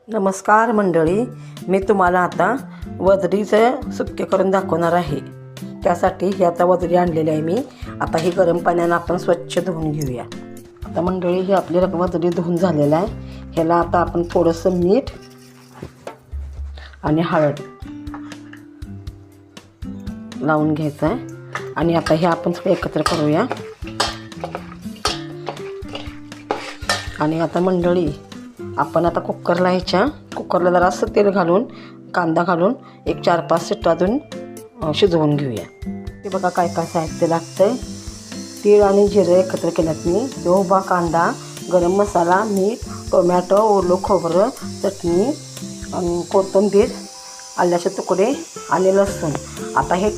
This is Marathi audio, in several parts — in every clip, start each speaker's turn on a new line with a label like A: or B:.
A: नमस्कार मंडळी, मी तुम्हाला आता वजरीचं सुक्के करून दाखवणार आहे. त्यासाठी ही आता वजरी आणलेली आहे मी. आता ही गरम पाण्यानं आपण स्वच्छ धुवून घेऊया. आता मंडळी ही आपली वजरी धुवून झालेलं आहे. ह्याला आता आपण थोडंसं मीठ आणि हळद लावून घ्यायचं आहे आणि आता हे आपण सगळं एकत्र करूया. आणि आता मंडळी आपण आता कुकरला जरासं तेल घालून कांदा घालून एक 4-5 शिट्ट्यातून शिजवून घेऊया. हे बघा काय काय साहित्य लागतंय. तीळ आणि जिरे एकत्र केल्यात मी. उभा कांदा, गरम मसाला, मीठ, टोमॅटो, ओलं खोबरं, चटणी, कोथिंबीर, आल्याचे तुकडे आणि लसूण. आता हे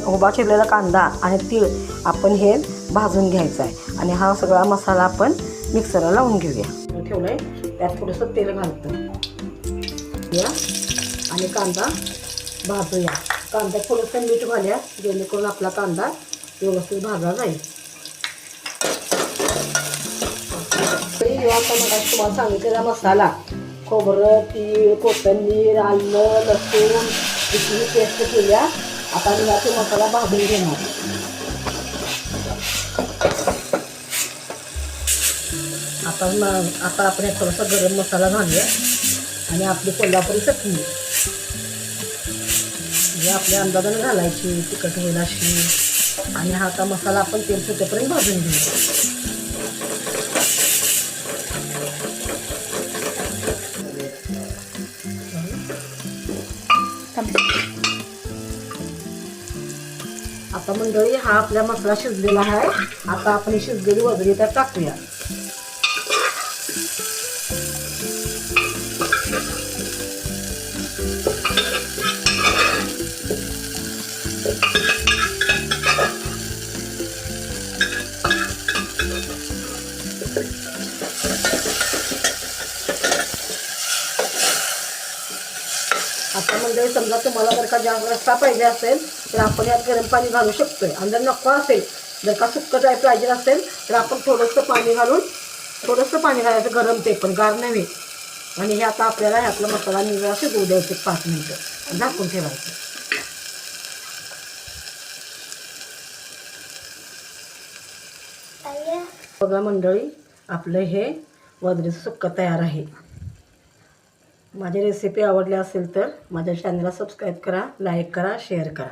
A: उभा चिरलेला कांदा आणि तीळ आपण हे भाजून घ्यायचं आहे आणि हा सगळा मसाला आपण मिक्सरला लावून घेऊया. ठेवलं आहे त्यात थोडंसं तेल घालतो या आणि कांदा भाजूया. कांद्यात थोडंसं मीठ घालूया जेणेकरून आपला कांदा व्यवस्थित भाजला जाईल. आता मला तुम्हाला सांगितलेला मसाला खोबरं, तीळ, कोथिंबीर, आलं, लसूण याची पेस्ट केल्या. आता मी याचा मसाला भाजून घेणार. आता आपण थोडासा गरम मसाला घालूया आणि आपली कोल्हापुरी चटणी म्हणजे आपल्या अंदाजाने घालायची, तिखट होईल अशी. आणि हा आता मसाला आपण तेल सुटेपर्यंत भाजून घेऊया. आता मंडळी हा आपला मसाला शिजलेला आहे. आता आपण शिजलेली वजरी त्यात टाकूया. आता म्हणजे समजा तुम्हाला जर का जास्त रस्सा पाहिजे असेल तर आपण यात गरम पाणी घालू शकतोय. आणि जर नको असेल, जर का सुक्कं टाईप पाहिजे असेल तर आपण थोडंसं पाणी घालायचं, गरम ते पण गार नव्हे. आणि हे आता आपल्याला ह्यातला मसाला निघा शिजवू द्यायचे 5 मिनिटं झाकून ठेवायचं. बघा मंडळी, आपलं हे वजरीचं सुक्कं तयार आहे. माझी रेसिपी आवडली असेल तर माझ्या चॅनलला सबस्क्राईब करा, लाईक करा, शेअर करा.